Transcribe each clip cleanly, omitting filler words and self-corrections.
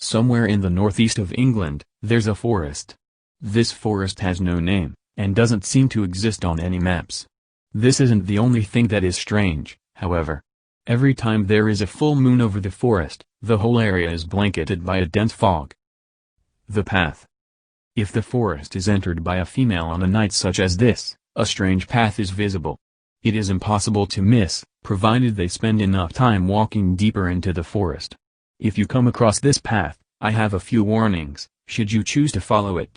Somewhere in the northeast of England, there's a forest. This forest has no name, and doesn't seem to exist on any maps. This isn't the only thing that is strange, however. Every time there is a full moon over the forest, the whole area is blanketed by a dense fog. The path. If the forest is entered by a female on a night such as this, a strange path is visible. It is impossible to miss, provided they spend enough time walking deeper into the forest. If you come across this path, I have a few warnings, should you choose to follow it.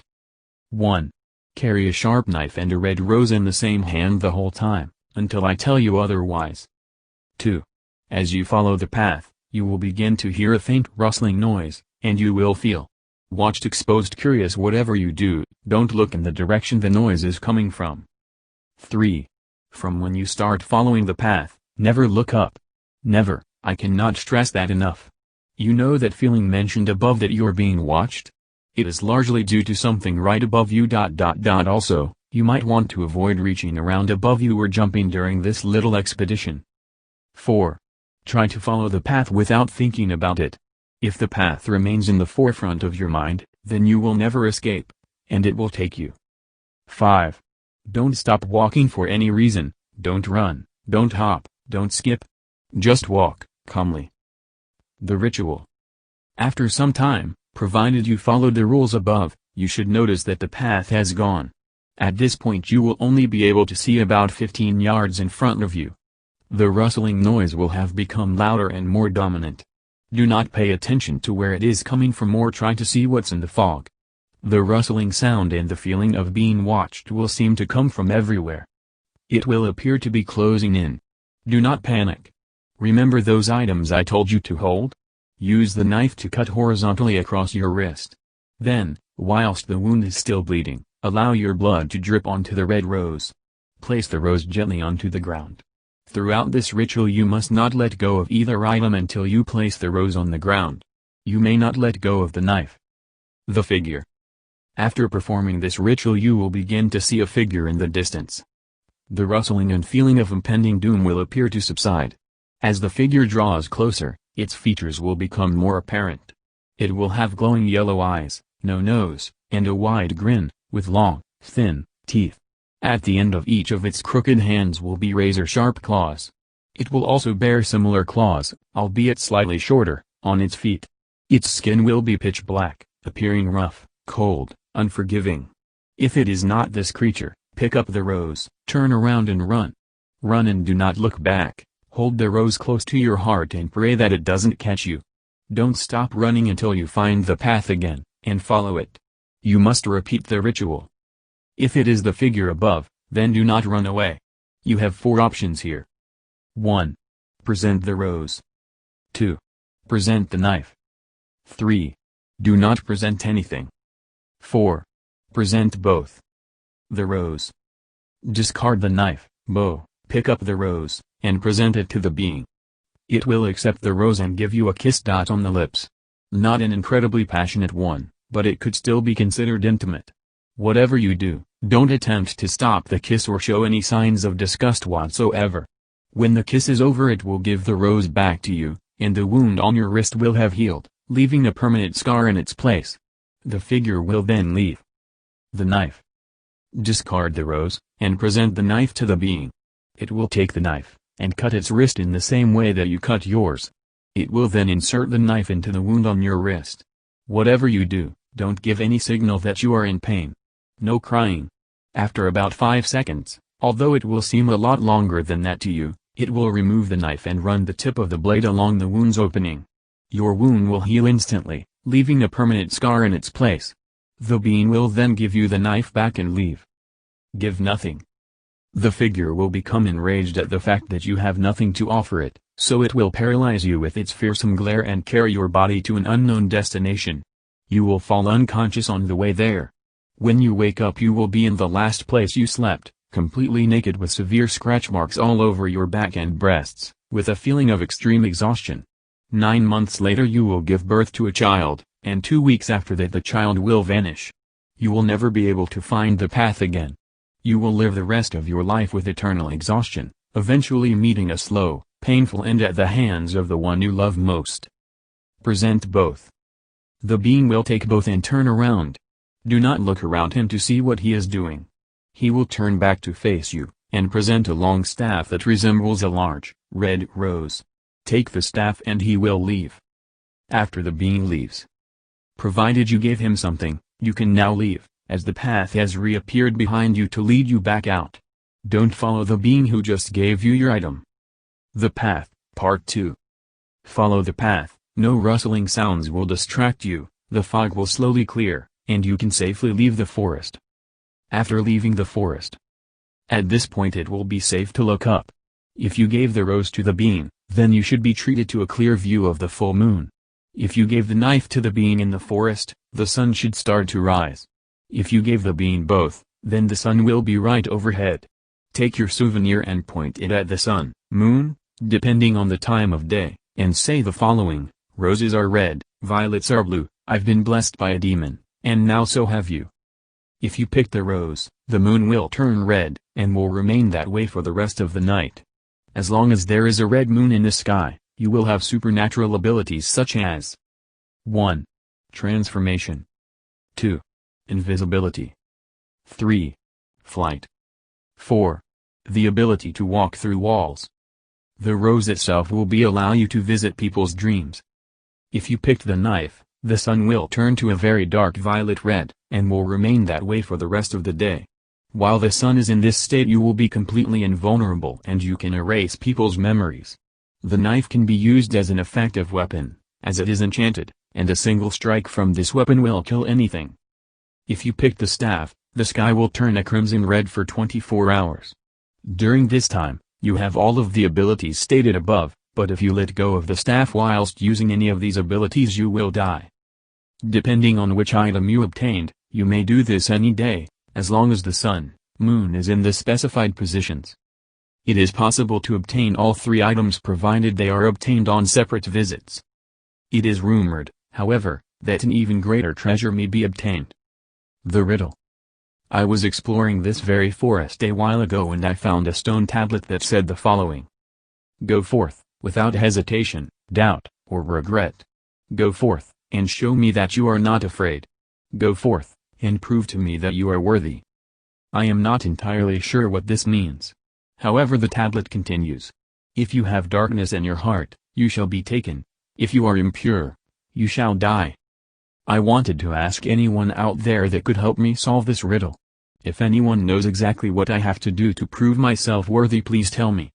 1. Carry a sharp knife and a red rose in the same hand the whole time, until I tell you otherwise. 2. As you follow the path, you will begin to hear a faint rustling noise, and you will feel watched, exposed, curious. Whatever you do, don't look in the direction the noise is coming from. 3. From when you start following the path, never look up. Never, I cannot stress that enough. You know that feeling mentioned above that you're being watched? It is largely due to something right above you. Also, you might want to avoid reaching around above you or jumping during this little expedition. 4. Try to follow the path without thinking about it. If the path remains in the forefront of your mind, then you will never escape, and it will take you. 5. Don't stop walking for any reason, don't run, don't hop, don't skip. Just walk, calmly. The ritual. After some time, provided you followed the rules above, you should notice that the path has gone. At this point you will only be able to see about 15 yards in front of you. The rustling noise will have become louder and more dominant. Do not pay attention to where it is coming from or try to see what's in the fog. The rustling sound and the feeling of being watched will seem to come from everywhere. It will appear to be closing in. Do not panic. Remember those items I told you to hold? Use the knife to cut horizontally across your wrist. Then, whilst the wound is still bleeding, allow your blood to drip onto the red rose. Place the rose gently onto the ground. Throughout this ritual you must not let go of either item until you place the rose on the ground. You may not let go of the knife. The figure. After performing this ritual you will begin to see a figure in the distance. The rustling and feeling of impending doom will appear to subside. As the figure draws closer, its features will become more apparent. It will have glowing yellow eyes, no nose, and a wide grin, with long, thin teeth. At the end of each of its crooked hands will be razor-sharp claws. It will also bear similar claws, albeit slightly shorter, on its feet. Its skin will be pitch black, appearing rough, cold, unforgiving. If it is not this creature, pick up the rose, turn around and run. Run and do not look back. Hold the rose close to your heart and pray that it doesn't catch you. Don't stop running until you find the path again, and follow it. You must repeat the ritual. If it is the figure above, then do not run away. You have 4 options here. 1. Present the rose. 2. Present the knife. 3. Do not present anything. 4. Present both. The rose. Discard the knife, bow, pick up the rose, and present it to the being. It will accept the rose and give you a kiss on the lips. Not an incredibly passionate one, but it could still be considered intimate. Whatever you do, don't attempt to stop the kiss or show any signs of disgust whatsoever. When the kiss is over it will give the rose back to you, and the wound on your wrist will have healed, leaving a permanent scar in its place. The figure will then leave. The knife. Discard the rose, and present the knife to the being. It will take the knife, and cut its wrist in the same way that you cut yours. It will then insert the knife into the wound on your wrist. Whatever you do, don't give any signal that you are in pain. No crying. After about 5 seconds, although it will seem a lot longer than that to you, it will remove the knife and run the tip of the blade along the wound's opening. Your wound will heal instantly, leaving a permanent scar in its place. The being will then give you the knife back and leave. Give nothing. The figure will become enraged at the fact that you have nothing to offer it, so it will paralyze you with its fearsome glare and carry your body to an unknown destination. You will fall unconscious on the way there. When you wake up you will be in the last place you slept, completely naked with severe scratch marks all over your back and breasts, with a feeling of extreme exhaustion. 9 months later you will give birth to a child, and 2 weeks after that the child will vanish. You will never be able to find the path again. You will live the rest of your life with eternal exhaustion, eventually meeting a slow, painful end at the hands of the one you love most. Present both. The being will take both and turn around. Do not look around him to see what he is doing. He will turn back to face you, and present a long staff that resembles a large, red rose. Take the staff and he will leave. After the being leaves, provided you gave him something, you can now leave, as the path has reappeared behind you to lead you back out. Don't follow the being who just gave you your item. The Path, Part 2. Follow the path, no rustling sounds will distract you, the fog will slowly clear, and you can safely leave the forest. After leaving the forest, at this point it will be safe to look up. If you gave the rose to the being, then you should be treated to a clear view of the full moon. If you gave the knife to the being in the forest, the sun should start to rise. If you gave the being both, then the sun will be right overhead. Take your souvenir and point it at the sun, moon, depending on the time of day, and say the following: roses are red, violets are blue, I've been blessed by a demon, and now so have you. If you pick the rose, the moon will turn red, and will remain that way for the rest of the night. As long as there is a red moon in the sky, you will have supernatural abilities such as 1. Transformation. 2. Invisibility. 3. Flight. 4. The ability to walk through walls. The rose itself will allow you to visit people's dreams. If you picked the knife, the sun will turn to a very dark violet red, and will remain that way for the rest of the day. While the sun is in this state you will be completely invulnerable and you can erase people's memories. The knife can be used as an effective weapon, as it is enchanted, and a single strike from this weapon will kill anything. If you pick the staff, the sky will turn a crimson red for 24 hours. During this time, you have all of the abilities stated above, but if you let go of the staff whilst using any of these abilities you will die. Depending on which item you obtained, you may do this any day, as long as the sun, moon is in the specified positions. It is possible to obtain all three items provided they are obtained on separate visits. It is rumored, however, that an even greater treasure may be obtained. The riddle. I was exploring this very forest a while ago and I found a stone tablet that said the following. Go forth, without hesitation, doubt, or regret. Go forth, and show me that you are not afraid. Go forth, and prove to me that you are worthy. I am not entirely sure what this means. However, the tablet continues. If you have darkness in your heart, you shall be taken. If you are impure, you shall die. I wanted to ask anyone out there that could help me solve this riddle. If anyone knows exactly what I have to do to prove myself worthy, please tell me.